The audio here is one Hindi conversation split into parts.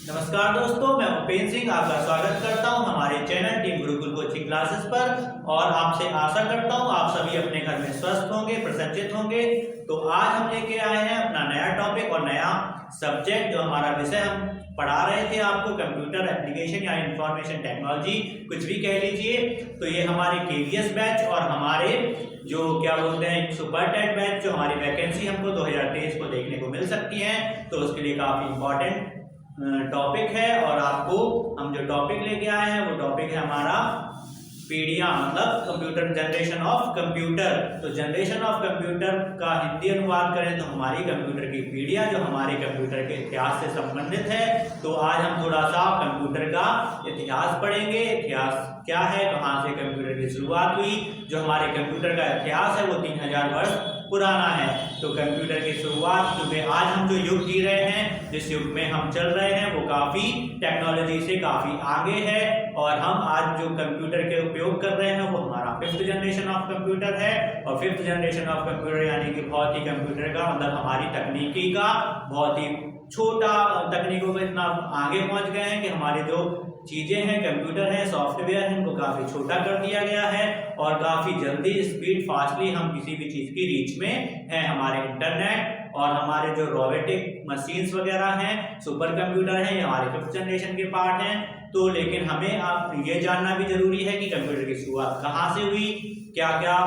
नमस्कार दोस्तों, मैं उपेंद्र सिंह आपका स्वागत करता हूं हमारे channel team Gurukul coaching classes पर। और आपसे आशा करता हूं आप सभी अपने घर में स्वस्थ होंगे, प्रसन्नचित होंगे। तो आज हम लेके आए हैं अपना नया टॉपिक और नया सब्जेक्ट, जो हमारा विषय हम पढ़ा रहे थे आपको, कंप्यूटर एप्लीकेशन या इंफॉर्मेशन टेक्नोलॉजी, कुछ भी कह लीजिए। तो ये हमारे केवीएस बैच और हमारे जो क्या बोलते हैं सुपर टेट बैच, जो हमारी वैकेंसी हमको 2023 को देखने को मिल सकती है। तो उसके लिए काफी इंपॉर्टेंट टॉपिक है। और आपको हम जो टॉपिक लेके आए हैं वो टॉपिक है हमारा पीडिया, मतलब कंप्यूटर, जनरेशन ऑफ कंप्यूटर। तो जनरेशन ऑफ कंप्यूटर का हिंदी अनुवाद करें तो हमारी कंप्यूटर की पीडिया, जो हमारे कंप्यूटर के इतिहास से संबंधित है। तो आज हम थोड़ा सा कंप्यूटर का इतिहास पढ़ेंगे। इतिहास क्या है, कहाँ से कंप्यूटर की शुरुआत हुई। जो हमारे कंप्यूटर का इतिहास है वो 3000 वर्ष पुराना है। तो कंप्यूटर की शुरुआत, क्योंकि आज हम जो युग जी रहे हैं, जिस युग में हम चल रहे हैं, वो काफ़ी टेक्नोलॉजी से काफ़ी आगे है। और हम आज जो कंप्यूटर के उपयोग कर रहे हैं वो हमारा 5th जनरेशन ऑफ कंप्यूटर है। और 5th जनरेशन ऑफ कंप्यूटर यानी कि बहुत ही कंप्यूटर का मतलब हमारी तकनीकी का बहुत ही छोटा, तकनीकों में इतना आगे पहुंच गए हैं कि हमारे जो चीज़ें हैं, कंप्यूटर है, सॉफ्टवेयर है, इनको काफ़ी छोटा कर दिया गया है। और काफ़ी जल्दी, स्पीड, फास्टली हम किसी भी चीज़ की रीच में है। हमारे इंटरनेट और हमारे जो रोबोटिक मशीन्स वगैरह हैं, सुपर कंप्यूटर हैं, ये हमारे 5th जनरेशन के पार्ट हैं। तो लेकिन हमें आप ये जानना भी जरूरी है कि कंप्यूटर की शुरुआत कहाँ से हुई, क्या क्या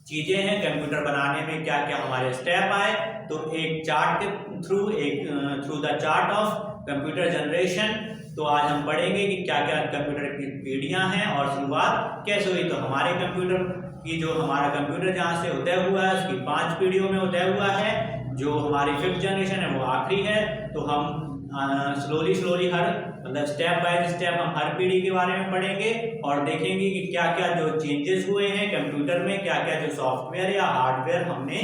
चीज़ें हैं कंप्यूटर बनाने में, क्या क्या हमारे स्टेप आए। तो एक चार्ट के through the chart of computer generation, तो आज हम पढ़ेंगे कि क्या क्या कंप्यूटर की पीढ़ियां हैं और शुरुआत कैसे हुई। तो हमारे कंप्यूटर की, जो हमारा कंप्यूटर जहाँ से उदय हुआ है, उसकी 5 पीढ़ियों में उदय हुआ है। जो हमारी 5th जनरेशन है वो आखिरी है। तो हम स्लोली हर मतलब स्टेप बाय स्टेप हम हर पीढ़ी के बारे में पढ़ेंगे और देखेंगे कि क्या क्या जो चेंजेस हुए हैं कंप्यूटर में, क्या क्या जो सॉफ्टवेयर या हार्डवेयर हमने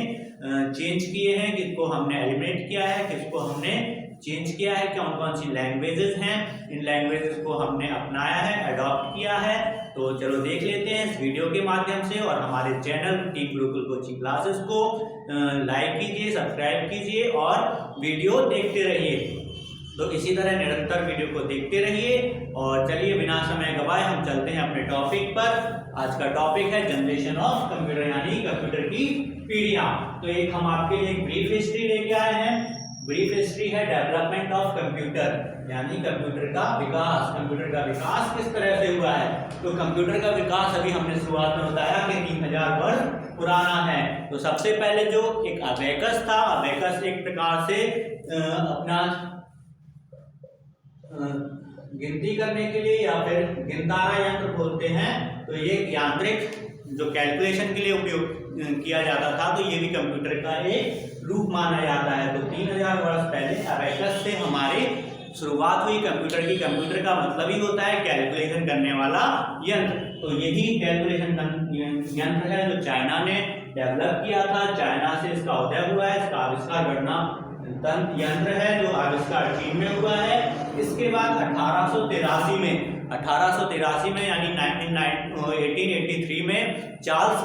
चेंज किए हैं, किसको हमने एलिमिनेट किया है, किसको हमने चेंज किया है, कौन कौन सी लैंग्वेजेस हैं, इन लैंग्वेजेस को हमने अपनाया है, अडॉप्ट किया है। तो चलो देख लेते हैं इस वीडियो के माध्यम से। और हमारे channel team Gurukul coaching classes को लाइक कीजिए, सब्सक्राइब कीजिए और वीडियो देखते रहिए। तो इसी तरह निरंतर वीडियो को देखते रहिए। और चलिए बिना समय गवाए हम चलते हैं अपने टॉपिक पर। आज का टॉपिक है जनरेशन ऑफ कंप्यूटर, यानी कंप्यूटर की पीढ़ियां। तो एक हम आपके लिए एक ब्रीफ हिस्ट्री लेके आए हैं। ब्रीफ हिस्ट्री है डेवलपमेंट ऑफ कंप्यूटर, यानी कंप्यूटर का विकास। कंप्यूटर का विकास किस तरह से हुआ है। तो कंप्यूटर का विकास अभी हमने शुरुआत में बताया कि 3000 वर्ष पुराना है। तो सबसे पहले जो एक अबेकस था, अबेकस एक प्रकार से अपना गिनती करने के लिए या फिर गिनतारा यंत्र बोलते हैं। तो ये यांत्रिक जो कैलकुलेशन के लिए उपयोग किया जाता था। तो ये भी कंप्यूटर का एक रूप माना जाता है। तो 3000 वर्ष पहले अबेकस से हमारी शुरुआत हुई कंप्यूटर की। कंप्यूटर का मतलब ही होता है कैलकुलेशन करने वाला यंत्र। तो यही कैलकुलेशन यंत्र है जो चाइना ने डेवलप किया था। चाइना से इसका उदय हुआ है। इसका आविष्कार गणना यंत्र है जो आविष्कार चीन में हुआ है। इसके बाद 1883 में यानी 1883 में चार्ल्स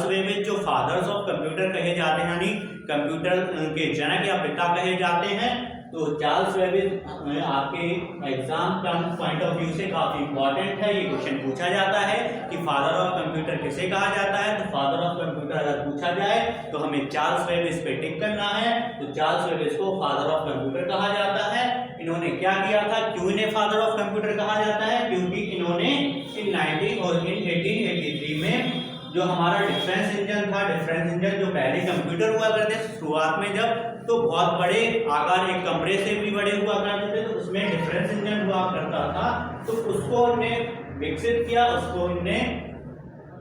बेबेज जो फादर्स ऑफ कंप्यूटर कहे जाते हैं, यानी कंप्यूटर के जनक या पिता कहे जाते हैं। तो चार्ल्स बेबेज आपके एग्जाम पॉइंट ऑफ व्यू से काफी इंपॉर्टेंट है। ये क्वेश्चन पूछा जाता है कि फादर ऑफ कंप्यूटर किसे कहा जाता है। तो फादर ऑफ कंप्यूटर अगर पूछा जाए तो हमें चार्ल्स बेबेज पे टिक करना है। तो चार्ल्स बेबेज को फादर ऑफ कंप्यूटर कहा जाता है। इन्होंने क्या किया था, क्यों इन्हें फादर ऑफ कंप्यूटर कहा जाता है, क्योंकि इन्होंने इन 1883 में जो हमारा डिफरेंस इंजन था, डिफरेंस इंजन जो पहले कंप्यूटर हुआ करते शुरुआत में जब, तो बहुत बड़े आकार, एक कमरे से भी बड़े हुआ करते थे। तो उसमें डिफरेंस इंजन हुआ करता था। तो उसको इन्होंने विकसित किया, उसको इन्होंने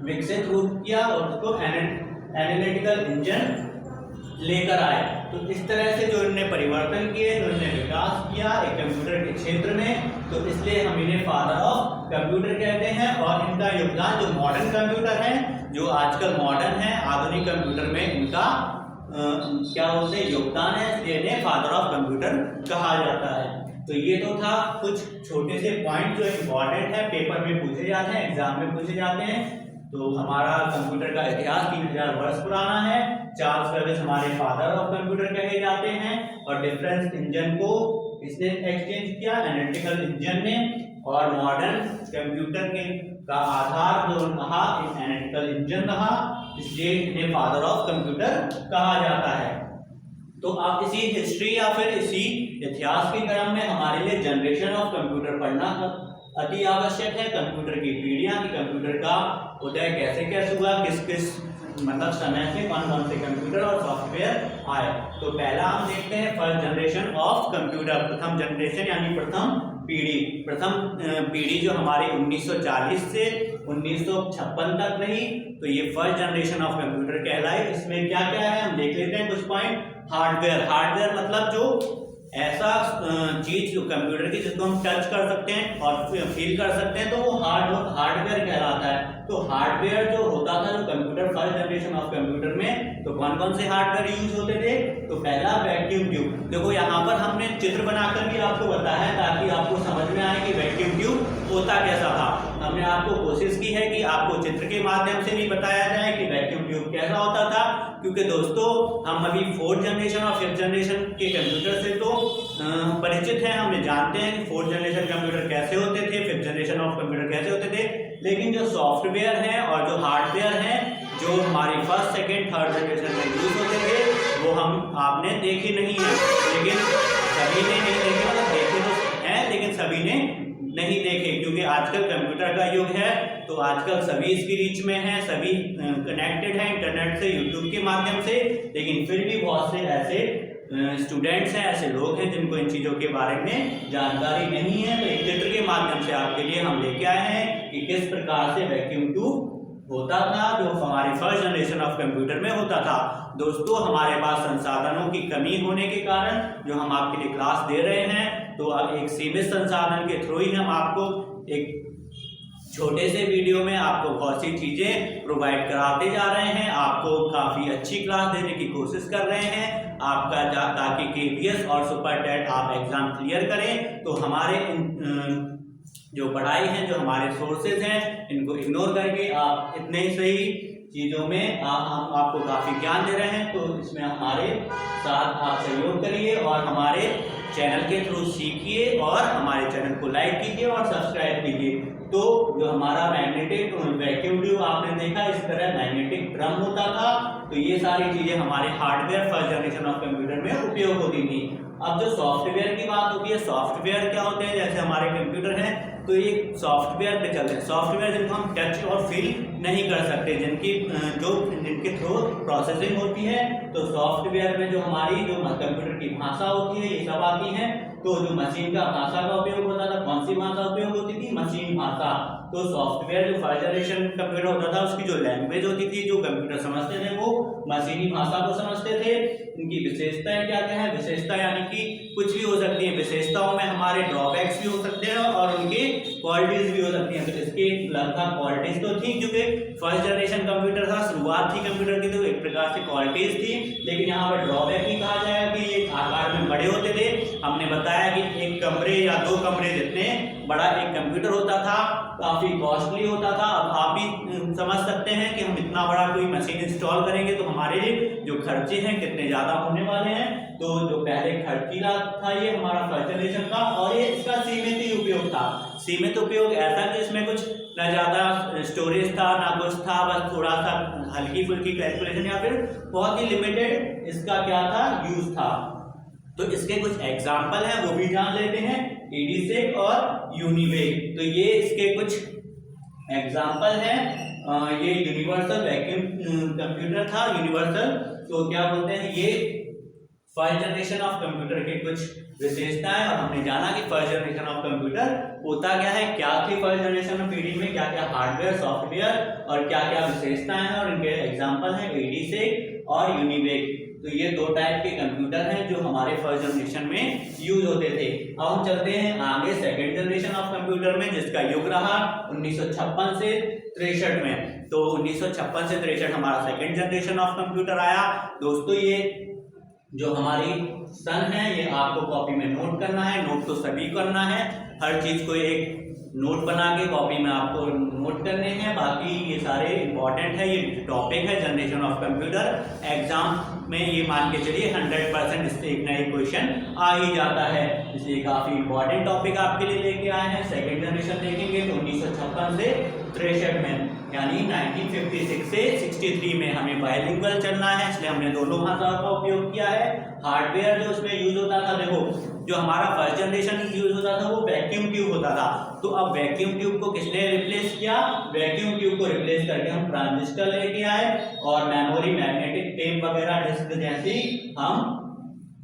विकसित रूप किया और उसको एनालिटिकल इंजन लेकर आए। तो इस तरह से जो इन्होंने परिवर्तन किए, जो इन्होंने विकास किया एक कंप्यूटर के क्षेत्र में, तो इसलिए हम इन्हें फादर ऑफ कंप्यूटर कहते हैं। और इनका योगदान जो मॉडर्न कंप्यूटर है, जो आजकल मॉडर्न है, आधुनिक कंप्यूटर में इनका क्या बोलते हैं योगदान है, इसलिए इन्हें फादर ऑफ कंप्यूटर कहा जाता है। तो ये तो था कुछ छोटे से पॉइंट जो इम्पोर्टेंट है, पेपर में पूछे जाते हैं, एग्जाम में पूछे जाते हैं। तो हमारा कंप्यूटर का इतिहास 3000 वर्ष पुराना है। चार्ल्स बेबेज हमारे फादर ऑफ कंप्यूटर कहे जाते हैं और डिफरेंस इंजन को इसने एक्सचेंज किया, एनालिटिकल इंजन ने, और मॉडर्न कंप्यूटर के का आधार जो रहा एनालिटिकल इंजन रहा, इसलिए इन्हें फादर ऑफ कंप्यूटर कहा जाता है। तो आप इसी हिस्ट्री या फिर इसी इतिहास के क्रम में हमारे लिए जनरेशन ऑफ कंप्यूटर पढ़ना अति आवश्यक है। कंप्यूटर की पीढ़ियां, कि कंप्यूटर का उदय कैसे कैसे हुआ, किस किस मतलब समय से कौन कौन से कंप्यूटर और सॉफ्टवेयर आए। तो पहला हम देखते हैं फर्स्ट जनरेशन ऑफ कंप्यूटर, प्रथम जनरेशन यानी प्रथम पीढ़ी। प्रथम पीढ़ी जो हमारी 1940 से 1956 तक रही, तो ये फर्स्ट जनरेशन ऑफ कंप्यूटर कहलाई। इसमें क्या क्या है हम देख लेते हैं कुछ पॉइंट। हार्डवेयर मतलब जो ऐसा चीज जो कंप्यूटर की जिसको हम टच कर सकते हैं और फील कर सकते हैं, तो वो हार्डवेयर कहलाता है। तो हार्डवेयर जो होता था जो computer first generation of computer में, तो कौन कौन से हार्डवेयर यूज होते थे। तो पहला वैक्यूम ट्यूब। देखो यहाँ पर हमने चित्र बनाकर भी आपको बताया है ताकि आपको समझ में आए कि वैक्यूम ट्यूब होता कैसा था। हमने आपको कोशिश की है कि आपको चित्र के माध्यम से भी बताया जाए कि वैक्यूम ट्यूब कैसा होता था, क्योंकि दोस्तों हम अभी फोर्थ जनरेशन और फिफ्थ जनरेशन के कंप्यूटर से तो परिचित हैं, हमने जानते हैं कि फोर्थ जनरेशन कंप्यूटर कैसे होते थे, फिफ्थ जनरेशन ऑफ कंप्यूटर कैसे होते थे। लेकिन जो सॉफ्टवेयर हैं और जो हार्डवेयर हैं जो हमारी फर्स्ट सेकेंड थर्ड जनरेशन में यूज होते थे, वो हम आपने देखे नहीं है। लेकिन सभी ने नहीं देखे, मतलब देखे तो हैं लेकिन सभी ने नहीं देखे, क्योंकि आजकल कंप्यूटर का युग है। तो आजकल सभी इसकी रीच में हैं, सभी कनेक्टेड हैं इंटरनेट से, यूट्यूब के माध्यम से। लेकिन फिर भी बहुत से ऐसे स्टूडेंट्स हैं, ऐसे लोग हैं जिनको इन चीज़ों के बारे में जानकारी नहीं है। तो एक चित्र के माध्यम से आपके लिए हम लेके आए हैं कि किस प्रकार से वैक्यूम ट्यूब होता था जो हमारे फर्स्ट जनरेशन ऑफ कंप्यूटर में होता था। दोस्तों हमारे पास संसाधनों की कमी होने के कारण जो हम आपके लिए क्लास दे रहे हैं, तो अब एक सीमित संसाधन के थ्रू ही हम आपको एक छोटे से वीडियो में आपको बहुत सी चीज़ें प्रोवाइड कराते जा रहे हैं। आपको काफ़ी अच्छी क्लास देने की कोशिश कर रहे हैं आपका ताकि KPS और सुपर टेट आप एग्ज़ाम क्लियर करें। तो हमारे जो पढ़ाई है, जो हमारे सोर्सेज हैं, इनको इग्नोर करके आप इतने ही सही चीज़ों में हम आपको काफ़ी ज्ञान दे रहे हैं। तो इसमें हमारे साथ आप सहयोग करिए और हमारे चैनल के थ्रू सीखिए और हमारे चैनल को लाइक कीजिए और सब्सक्राइब कीजिए। तो जो हमारा मैग्नेटिक वैक्यूम ट्यूब आपने देखा, इस तरह मैग्नेटिक ड्रम होता था। तो ये सारी चीज़ें हमारे hardware first generation of computer में उपयोग होती थी। अब जो सॉफ्टवेयर की बात होती है, सॉफ्टवेयर क्या होते हैं, जैसे हमारे कंप्यूटर हैं तो ये सॉफ्टवेयर पे चलते हैं। सॉफ्टवेयर जिनको हम टच और फील नहीं कर सकते, जिनके थ्रू प्रोसेसिंग होती है। तो सॉफ्टवेयर में जो हमारी जो कंप्यूटर की भाषा होती है, ये सब आती है। तो जो मशीन का भाषा का उपयोग होता था, कौन सी भाषा उपयोग होती थी, मशीन भाषा। तो सॉफ्टवेयर जो फर्स्ट जनरेशन कंप्यूटर होता था, उसकी जो लैंग्वेज होती थी, जो कंप्यूटर समझते थे, वो मशीनी भाषा को समझते थे। इनकी विशेषताएं क्या क्या है, विशेषता यानी कि कुछ भी हो सकती है। विशेषताओं में हमारे ड्रॉबैक्स भी हो सकते हैं और उनकी क्वालिटीज भी हो सकती हैं। तो इसके लगभग क्वालिटीज तो थी, क्योंकि फर्स्ट जनरेशन कंप्यूटर था, शुरुआत थी कंप्यूटर की, तो एक प्रकार से क्वालिटीज थी। लेकिन यहाँ पर ड्रॉबैक ही कहा जाएगा कि ये आकार में बड़े होते थे। हमने बताया कि एक कमरे या दो कमरे जितने बड़ा एक कंप्यूटर होता था, काफ़ी कॉस्टली होता था। अब आप भी समझ सकते हैं कि हम इतना बड़ा कोई मशीन इंस्टॉल करेंगे तो हमारे जो खर्चे हैं कितने ज़्यादा होने वाले हैं। तो जो पहले खर्चीला था ये हमारा फर्स्ट जनरेशन का, और ये इसका सीमित ही उपयोग था। सीमित उपयोग ऐसा कि इसमें कुछ ना ज़्यादा स्टोरेज था ना कुछ था, बस थोड़ा सा हल्की फुल्की कैलकुलेशन या फिर बहुत ही लिमिटेड इसका क्या था, यूज था। तो इसके कुछ एग्जाम्पल हैं, वो भी जान लेते हैं, EDSEC और यूनिवेक। तो ये इसके कुछ एग्जाम्पल हैं। ये यूनिवर्सल वैक्यूम कंप्यूटर था, यूनिवर्सल। तो क्या बोलते हैं, ये फर्स्ट जनरेशन ऑफ कंप्यूटर के कुछ विशेषताएं। और हमने जाना कि फर्स्ट जनरेशन ऑफ कंप्यूटर होता क्या है, क्या थी फर्स्ट जनरेशन पीढ़ी में, क्या क्या हार्डवेयर सॉफ्टवेयर और क्या क्या विशेषताएं हैं, और इनके एग्जाम्पल हैं EDSEC और यूनिवेक। तो ये दो टाइप के कंप्यूटर हैं जो हमारे फर्स्ट जनरेशन में यूज होते थे। अब हम चलते हैं आगे सेकेंड जनरेशन ऑफ कंप्यूटर में, जिसका युग रहा 1956 से 63 में। तो 1956 से 63 हमारा सेकेंड जनरेशन ऑफ कंप्यूटर आया। दोस्तों ये जो हमारी सन है, ये आपको कॉपी में नोट करना है, नोट तो सभी करना है, हर चीज को एक नोट बना के कॉपी में आपको नोट करने हैं। बाकी ये सारे इंपॉर्टेंट है, ये टॉपिक है जनरेशन ऑफ कंप्यूटर। एग्जाम में ये मान के चलिए 100% इससे एक ना एक क्वेश्चन आ ही जाता है, इसलिए काफ़ी इंपॉर्टेंट टॉपिक आपके लिए लेके आए हैं। सेकेंड जनरेशन देखेंगे तो 1956 से 63 में, यानी 1956 से 63 में हमें बायलिंगुअल चलना है, इसलिए हमने दोनों भाषाओं का उपयोग किया है। हार्डवेयर जो उसमें यूज होता था, देखो जो हमारा फर्स्ट जनरेशन यूज होता था वो वैक्यूम ट्यूब होता था। तो अब वैक्यूम ट्यूब को किसने रिप्लेस किया? वैक्यूम ट्यूब को रिप्लेस करके हम ट्रांजिस्टर लेके आए और मेमोरी, मैग्नेटिक टेप वगैरह, डिस्क जैसी हम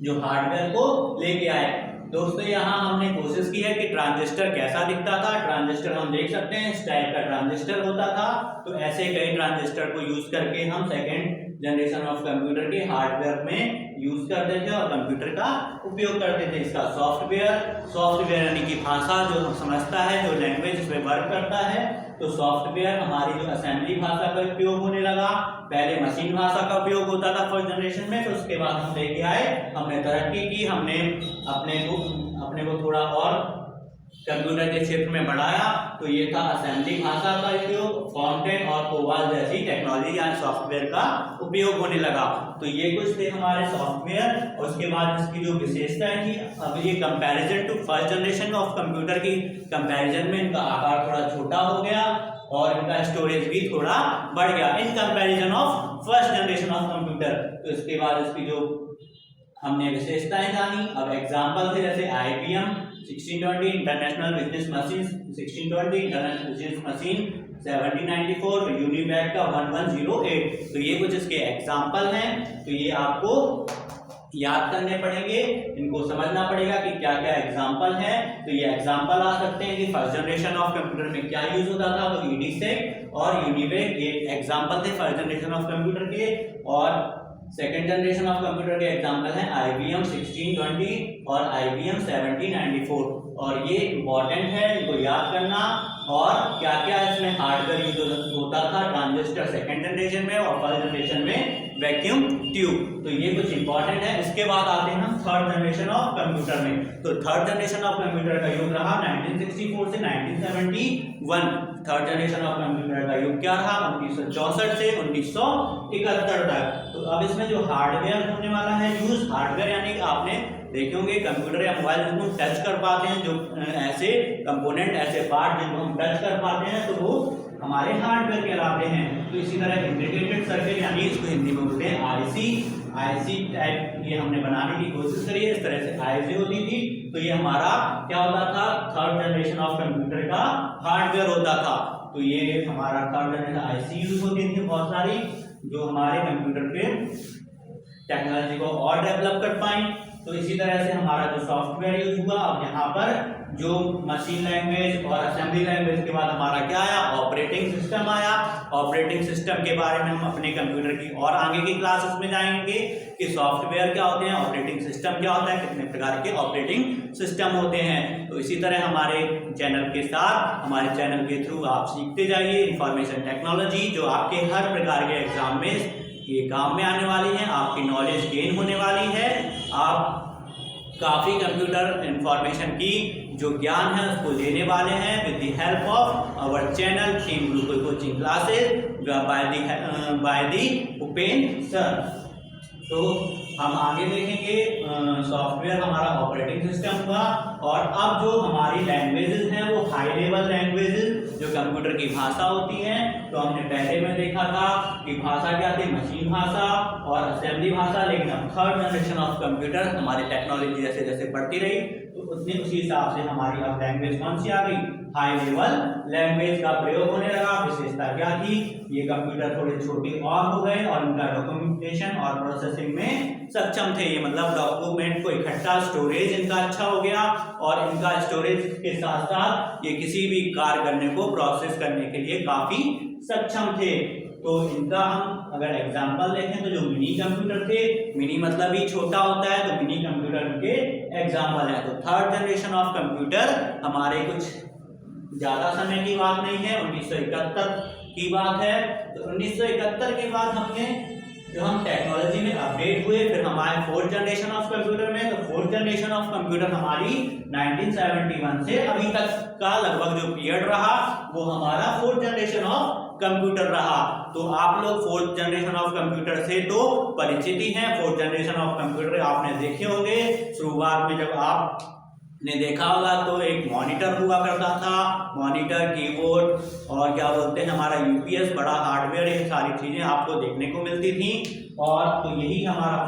जो हार्डवेयर को लेके आए। दोस्तों यहाँ हमने कोशिश की है कि ट्रांजिस्टर कैसा दिखता था। ट्रांजिस्टर हम देख सकते हैं इस टाइप का ट्रांजिस्टर होता था। तो ऐसे कई ट्रांजिस्टर को यूज करके हम सेकेंड जनरेशन ऑफ कंप्यूटर के हार्डवेयर में यूज करते थे और कंप्यूटर का उपयोग करते थे। इसका सॉफ्टवेयर यानी कि भाषा जो हम समझता है, जो लैंग्वेज इसमें वर्क करता है, तो सॉफ्टवेयर हमारी जो असेंबली भाषा का उपयोग होने लगा। पहले मशीन भाषा का उपयोग होता था फर्स्ट जनरेशन में, तो उसके बाद हम लेके आए, हमने तरक्की की, हमने अपने को थोड़ा और कंप्यूटर के क्षेत्र में बढ़ाया। तो ये था असेंबली भाषा का उपयोग, फॉन्टेन और कोबाल जैसी टेक्नोलॉजी या सॉफ्टवेयर का उपयोग होने लगा। तो ये कुछ थे हमारे सॉफ्टवेयर। और उसके बाद इसकी जो विशेषताएं थी, अब ये comparison to first generation of computer की कंपैरिजन में इनका आकार थोड़ा छोटा हो गया और इनका स्टोरेज भी थोड़ा बढ़ गया in comparison of first generation of computer. तो इसके बाद इसकी जो हमने विशेषताएं जानी। अब एग्जाम्पल थे जैसे IBM 1620 international business machine 1620, international business machine 1794, UNIVAC का 1108। तो ये कुछ इसके एग्जाम्पल हैं। तो ये आपको याद करने पड़ेंगे, इनको समझना पड़ेगा कि क्या क्या एग्जाम्पल है। तो ये एग्जाम्पल आ सकते हैं कि फर्स्ट जनरेशन ऑफ कंप्यूटर में क्या यूज होता था, तो EDSEC और यूनिवैक ये एग्जाम्पल थे फर्स्ट जनरेशन ऑफ कंप्यूटर के। और सेकेंड जनरेशन ऑफ कंप्यूटर के एग्जाम्पल हैं IBM 1620 और IBM 1794। और ये इंपॉर्टेंट है, इनको याद करना। और क्या क्या इसमें हार्डवेयर यूज होता था, ट्रांजिस्टर सेकेंड जनरेशन में और फर्स्ट जनरेशन में वैक्यूम ट्यूब। तो ये कुछ इंपॉर्टेंट है। इसके बाद आते हैं हम थर्ड जनरेशन ऑफ कंप्यूटर में। तो थर्ड जनरेशन ऑफ कंप्यूटर का युग रहा 1964 से 1971। थर्ड जनरेशन ऑफ कंप्यूटर का युग क्या रहा? 1964 से 1971 तक। तो अब इसमें जो हार्डवेयर होने वाला है यूज, हार्डवेयर यानी कि आपने देखे होंगे कंप्यूटर या मोबाइल जिनको हम टच कर पाते हैं, जो ऐसे कंपोनेंट, ऐसे पार्ट जिनको हम टच कर पाते हैं, तो वो हमारे हार्डवेयर कहलाते हैं। तो इसी तरह इंटीग्रेटेड सर्किट यानी इसको हिंदी में बोलते हैं आईसी टाइप, ये हमने बनाने की कोशिश करी है। इस तरह से आईसी होती थी। तो ये हमारा क्या होता था? थर्ड जनरेशन ऑफ कंप्यूटर का हार्डवेयर होता था। तो ये हमारा थर्ड जनरेशन आईसी यूज होती थी बहुत सारी, जो हमारे कंप्यूटर पे टेक्नोलॉजी को और डेवलप कर पाए। तो इसी तरह से हमारा जो सॉफ्टवेयर यूज हुआ, अब यहाँ पर जो मशीन लैंग्वेज और असेंबली लैंग्वेज के बाद हमारा क्या आया? ऑपरेटिंग सिस्टम आया। ऑपरेटिंग सिस्टम के बारे में हम अपने कंप्यूटर की और आगे की क्लासेस में जाएंगे कि सॉफ्टवेयर क्या होते हैं, ऑपरेटिंग सिस्टम क्या होता है, कितने प्रकार के ऑपरेटिंग सिस्टम होते हैं। तो इसी तरह हमारे चैनल के साथ, हमारे चैनल के थ्रू आप सीखते जाइए इंफॉर्मेशन टेक्नोलॉजी, जो आपके हर प्रकार के एग्जाम में ये काम में आने वाली है, आपकी नॉलेज गेन होने वाली है। आप काफ़ी कंप्यूटर इंफॉर्मेशन की जो ज्ञान है उसको लेने वाले हैं with the help of our channel team Gurukul coaching classes by the Upen sir. तो हम आगे देखेंगे सॉफ्टवेयर हमारा ऑपरेटिंग सिस्टम हुआ। और अब जो हमारी लैंग्वेजेस हैं वो हाई लेवल लैंग्वेजेस जो कंप्यूटर की भाषा होती है। तो हमने पहले में देखा था कि भाषा क्या थी, मशीन भाषा और असेंबली भाषा। लेकिन अब थर्ड जनरेशन ऑफ कंप्यूटर हमारी टेक्नोलॉजी जैसे जैसे बढ़ती रही तो उतनी उसी हिसाब से हमारी अब लैंग्वेज कौन सी आ गई, हाई लेवल लैंग्वेज का प्रयोग होने लगा। विशेषता क्या थी, ये कंप्यूटर थोड़े छोटे और हो गए और उनका डॉक्यूमेंटेशन और प्रोसेसिंग में सक्षम थे। ये मतलब डॉक्यूमेंट को इकट्ठा स्टोरेज इनका अच्छा हो गया और इनका स्टोरेज के साथ साथ ये किसी भी कार्य करने को प्रोसेस करने के लिए काफी सक्षम थे। तो इनका हम अगर एग्जाम्पल देखें तो जो मिनी कंप्यूटर थे, मिनी मतलब ही छोटा होता है, तो मिनी कंप्यूटर के एग्जाम्पल है। तो थर्ड जनरेशन ऑफ कंप्यूटर हमारे कुछ ज्यादा समय की बात नहीं है, 1971 की बात है। तो 1971 के बाद हमने जो हम टेक्नोलॉजी में अपडेट हुए, फिर हमारे फोर्थ जनरेशन ऑफ कंप्यूटर में, तो फोर्थ जनरेशन ऑफ कंप्यूटर हमारी 1971 से अभी तक का लगभग जो पीरियड रहा वो हमारा फोर्थ जनरेशन ऑफ कंप्यूटर रहा। तो आप लोग फोर्थ जनरेशन ऑफ कंप्यूटर से तो परिचित ही हैं। फोर्थ जनरेशन ऑफ कंप्यूटर आपने देखे होंगे। शुरुआत में जब आप ने देखा होगा तो एक मॉनिटर हुआ करता था, मॉनिटर, कीबोर्ड और क्या बोलते हैं हमारा यूपीएस, बड़ा हार्डवेयर, ये सारी चीजें आपको देखने को मिलती थी। और तो यही हमारा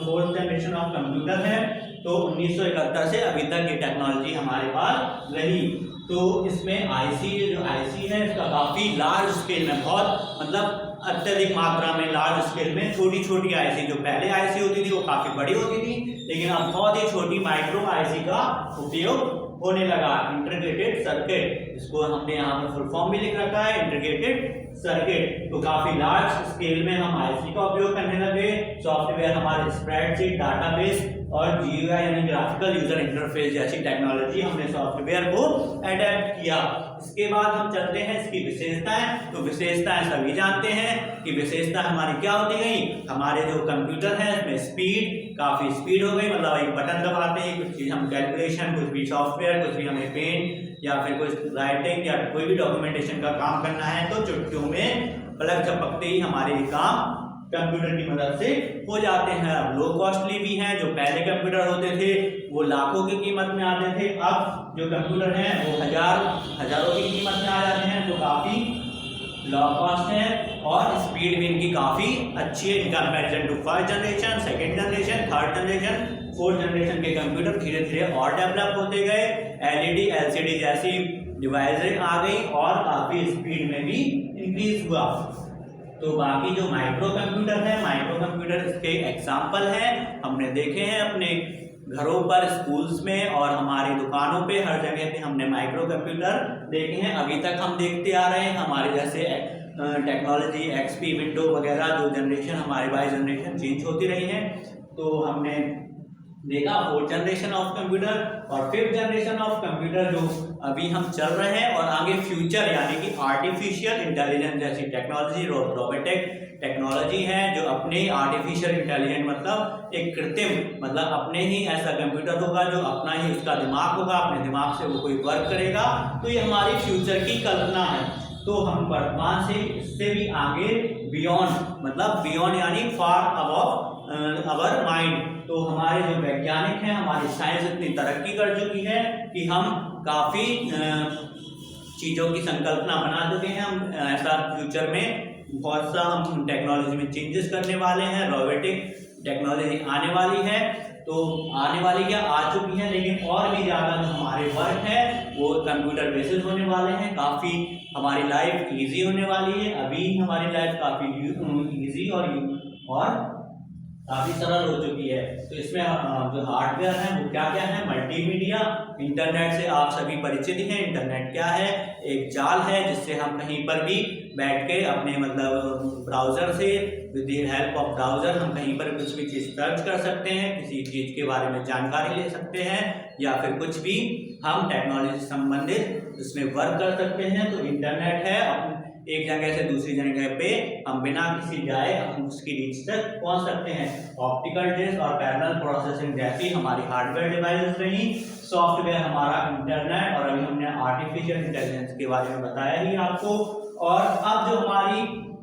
फोर्थ जनरेशन ऑफ कंप्यूटर है। तो 1971 से अभी तक ये टेक्नोलॉजी हमारे पास रही। तो इसमें आईसी, जो आईसी है इसका काफी लार्ज स्केल में, बहुत मतलब अत्यधिक मात्रा में लार्ज स्केल में छोटी छोटी आईसी, जो पहले आईसी होती थी वो काफी बड़ी होती थी, लेकिन अब बहुत ही छोटी माइक्रो आईसी का उपयोग होने लगा। इंटीग्रेटेड सर्किट, इसको हमने यहाँ पर फुल फॉर्म भी लिख रखा है, इंटीग्रेटेड सर्किट। तो काफी लार्ज स्केल में हम आईसी का उपयोग करने लगे। सॉफ्टवेयर हमारे स्प्रेडशीट, डाटाबेस और जीयूआई यानी ग्राफिकल यूजर इंटरफेस जैसी टेक्नोलॉजी हमने सॉफ्टवेयर को अडेप्ट किया। इसके बाद हम चलते हैं इसकी विशेषताएं। तो विशेषताएं सभी जानते हैं कि विशेषता हमारी क्या होती गई। हमारे जो कंप्यूटर है इसमें स्पीड, काफी स्पीड हो गई, मतलब एक बटन दबाते हैं कुछ चीज हम कैलकुलेशन, कुछ भी सॉफ्टवेयर, कुछ भी हमें पेन या फिर कुछ राइटिंग या कोई भी डॉक्यूमेंटेशन का काम करना है तो चुटकियों में पलक झपकते ही हमारे काम कंप्यूटर की मदद से हो जाते हैं। अब लो कॉस्टली भी हैं। जो पहले कंप्यूटर होते थे वो लाखों की कीमत में आते थे, अब जो कंप्यूटर हैं वो हजारों की कीमत में आ जाते हैं। तो काफी लो कॉस्ट है और स्पीड भी इनकी काफी अच्छी है in comparison to first generation, second generation, third generation, fourth generation के कंप्यूटर धीरे धीरे और डेवलप होते गए। एलईडी, एलसीडी जैसी डिवाइसें आ गई और काफी स्पीड में भी इंक्रीज हुआ। तो बाकी जो माइक्रो कंप्यूटर है, माइक्रो कंप्यूटर इसके एग्जाम्पल हैं, हमने देखे हैं अपने घरों पर, स्कूल्स में और हमारी दुकानों पे, हर जगह पे हमने माइक्रो कंप्यूटर देखे हैं। अभी तक हम देखते आ रहे हैं। हमारे जैसे टेक्नोलॉजी एक्सपी, विंडो वगैरह जो जनरेशन हमारे बाई जनरेशन चेंज होती रही है। तो हमने देखा फोर्थ जनरेशन ऑफ कंप्यूटर और फिफ्थ जनरेशन ऑफ कंप्यूटर जो अभी हम चल रहे हैं, और आगे फ्यूचर यानी कि आर्टिफिशियल इंटेलिजेंस जैसी टेक्नोलॉजी, रोबोटिक टेक्नोलॉजी है जो अपने आर्टिफिशियल इंटेलिजेंस मतलब एक कृत्रिम, मतलब अपने ही ऐसा कंप्यूटर होगा जो अपना ही उसका दिमाग होगा, अपने दिमाग से वो कोई वर्क करेगा। तो ये हमारी फ्यूचर की कल्पना है। तो हम वर्तमान से इससे भी आगे बियॉन्ड, मतलब बियॉन्ड यानी फार अबव अवर माइंड। तो हमारे जो वैज्ञानिक हैं, हमारी साइंस इतनी तरक्की कर चुकी है कि हम काफ़ी चीज़ों की संकल्पना बना चुके हैं। हम ऐसा फ्यूचर में बहुत सा हम टेक्नोलॉजी में चेंजेस करने वाले हैं। रोबोटिक टेक्नोलॉजी आने वाली है, तो आने वाली क्या आ चुकी है, लेकिन और भी ज़्यादा जो हमारे वर्क है वो कंप्यूटर बेसिस होने वाले हैं। काफ़ी हमारी लाइफ इजी होने वाली है। अभी हमारी लाइफ काफ़ी इजी और काफ़ी सरल हो चुकी है। तो इसमें जो हार्डवेयर है वो क्या क्या है, मल्टीमीडिया, इंटरनेट से आप सभी परिचित हैं। इंटरनेट क्या है, एक जाल है जिससे हम कहीं पर भी बैठ के अपने मतलब ब्राउज़र से, with the help of browser हम कहीं पर कुछ भी चीज़ सर्च कर सकते हैं, किसी चीज़ के बारे में जानकारी ले सकते हैं, या फिर कुछ भी हम टेक्नोलॉजी से संबंधित उसमें वर्क कर सकते हैं। तो इंटरनेट है, एक जगह से दूसरी जगह पे हम बिना किसी जाए हम उसकी रीच तक पहुंच सकते हैं। ऑप्टिकल डिस्क और पैरेलल प्रोसेसिंग जैसी हमारी हार्डवेयर डिवाइसेस रही। सॉफ्टवेयर हमारा इंटरनेट, और अभी हमने आर्टिफिशियल इंटेलिजेंस के बारे में बताया ही आपको। और अब जो हमारी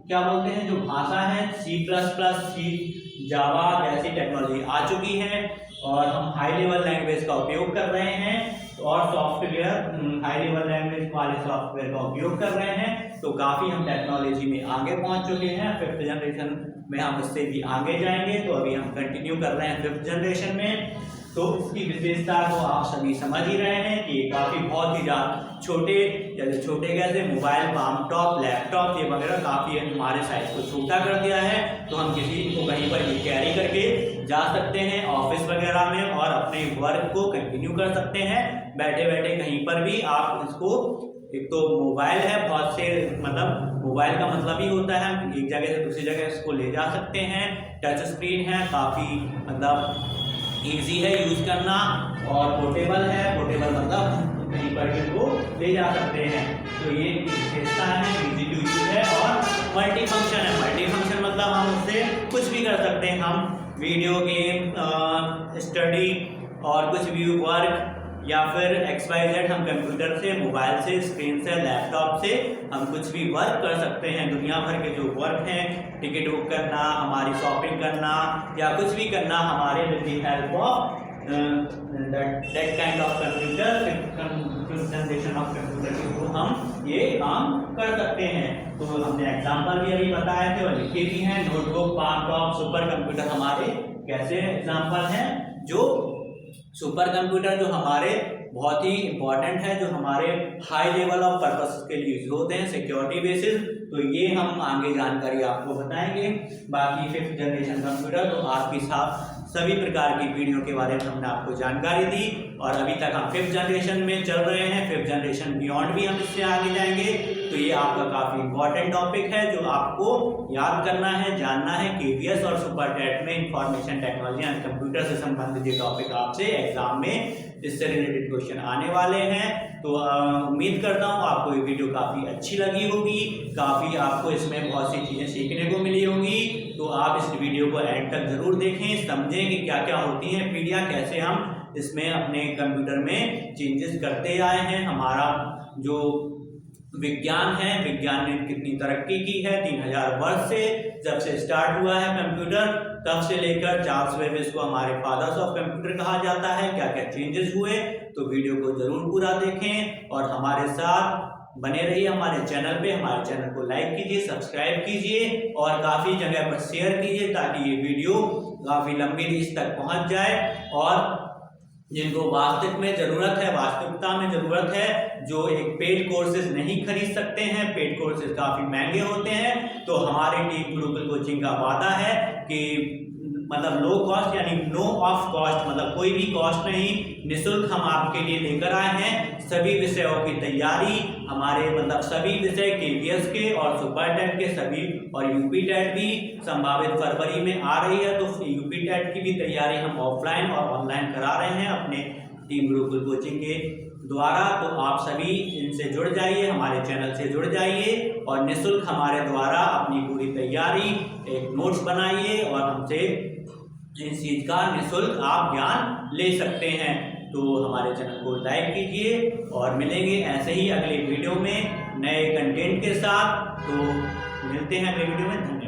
क्या बोलते हैं जो भाषा है, C++, जावा जैसी टेक्नोलॉजी आ चुकी है और हम हाई लेवल लैंग्वेज का उपयोग कर रहे हैं, और सॉफ्टवेयर हाई लेवल लैंग्वेज वाले सॉफ्टवेयर का उपयोग कर रहे हैं। तो काफ़ी हम टेक्नोलॉजी में आगे पहुंच चुके हैं। फिफ्थ जनरेशन में हम इससे भी आगे जाएंगे। तो अभी हम कंटिन्यू कर रहे हैं फिफ्थ जनरेशन में। तो इसकी विशेषता को आप सभी समझ ही रहे हैं कि काफ़ी बहुत ही ज़्यादा छोटे, जैसे छोटे कैसे मोबाइल, पाम टॉप, लैपटॉप ये वगैरह काफ़ी हमारे साइज को छोटा कर दिया है। तो हम किसी को कहीं पर भी कैरी करके जा सकते हैं ऑफिस वगैरह में, और अपने वर्क को कंटिन्यू कर सकते हैं बैठे बैठे कहीं पर भी। आप इसको, एक तो मोबाइल है, बहुत से मतलब मोबाइल का मतलब ही होता है हम एक जगह से दूसरी जगह इसको ले जा सकते हैं। टच स्क्रीन है, काफ़ी मतलब ईजी है यूज़ करना, और पोर्टेबल है। पोर्टेबल मतलब कहीं पर भी उनको ले जा सकते हैं। तो ये विशेषता है, इजी टू यूज है और मल्टी फंक्शन है। मल्टी फंक्शन मतलब हम उससे कुछ भी कर सकते हैं। हम वीडियो गेम, स्टडी और कुछ भी वर्क या फिर XYZ हम कंप्यूटर से, मोबाइल से, स्क्रीन से, लैपटॉप से हम कुछ भी वर्क कर सकते हैं। दुनिया भर के जो वर्क हैं, टिकट बुक करना, हमारी शॉपिंग करना या कुछ भी करना, हमारे with the help of that kind of computer, fifth generation of computer के थ्रू हम ये काम कर सकते हैं। तो हमने एग्जाम्पल भी अभी बताए थे और लिखे भी हैं। Notebook, palm top, super computer हमारे कैसे एग्जाम्पल हैं, जो सुपर कंप्यूटर जो हमारे बहुत ही इंपॉर्टेंट है, जो हमारे हाई लेवल ऑफ पर्पस के लिए यूज होते हैं, सिक्योरिटी बेसिस। तो ये हम आगे जानकारी आपको बताएंगे। बाकी फिफ्थ जनरेशन कंप्यूटर तो आपके साथ सभी प्रकार की पीढ़ियों के बारे में हमने आपको जानकारी दी और अभी तक हम फिफ्थ जनरेशन में चल रहे हैं। फिफ्थ जनरेशन बियॉन्ड भी हम इससे आगे जाएंगे। तो ये आपका काफ़ी इंपॉर्टेंट टॉपिक है जो आपको याद करना है, जानना है। KPS और सुपर टेट में इंफॉर्मेशन टेक्नोलॉजी एंड कंप्यूटर से संबंधित ये टॉपिक आपसे एग्जाम में इससे रिलेटेड क्वेश्चन आने वाले हैं। तो उम्मीद करता हूँ आपको ये वीडियो काफ़ी अच्छी लगी होगी, काफ़ी आपको इसमें बहुत सी चीज़ें सीखने को मिली होगी। तो आप इस वीडियो को एंड तक जरूर देखें, समझें कि क्या क्या होती हैं पीढ़ियाँ, कैसे हम इसमें अपने कंप्यूटर में चेंजेस करते आए हैं। हमारा जो विज्ञान है, विज्ञान ने कितनी तरक्की की है 3000 वर्ष से, जब से स्टार्ट हुआ है कंप्यूटर तब से लेकर चार्ल्स बेबेज को हमारे फादर्स ऑफ कंप्यूटर कहा जाता है। क्या क्या चेंजेस हुए, तो वीडियो को जरूर पूरा देखें और हमारे साथ बने रहिए हमारे चैनल पे। हमारे चैनल को लाइक कीजिए, सब्सक्राइब कीजिए और काफ़ी जगह पर शेयर कीजिए ताकि ये वीडियो काफ़ी लंबी रीच तक पहुंच जाए। और जिनको वास्तविक में ज़रूरत है, वास्तविकता में ज़रूरत है, जो एक पेड कोर्सेज नहीं खरीद सकते हैं, पेड कोर्सेज काफ़ी महंगे होते हैं, तो हमारी टीम गुरुकुल कोचिंग का वादा है कि मतलब लो कॉस्ट यानी नो ऑफ कॉस्ट, मतलब कोई भी कॉस्ट नहीं, निःशुल्क हम आपके लिए लेकर आए हैं सभी विषयों की तैयारी। हमारे मतलब सभी विषय KPS के और सुपर टेट के सभी और यूपी टेट भी संभावित फरवरी में आ रही है। तो यूपी टेट की भी तैयारी हम ऑफलाइन और ऑनलाइन करा रहे हैं अपने टीम गुरुकुल कोचिंग के द्वारा। तो आप सभी इनसे जुड़ जाइए, हमारे चैनल से जुड़ जाइए और निःशुल्क हमारे द्वारा अपनी पूरी तैयारी, एक नोट्स बनाइए और हमसे इस चीज़ का निःशुल्क आप ज्ञान ले सकते हैं। तो हमारे चैनल को लाइक कीजिए और मिलेंगे ऐसे ही अगले वीडियो में नए कंटेंट के साथ। तो मिलते हैं अगले वीडियो में। धन्यवाद।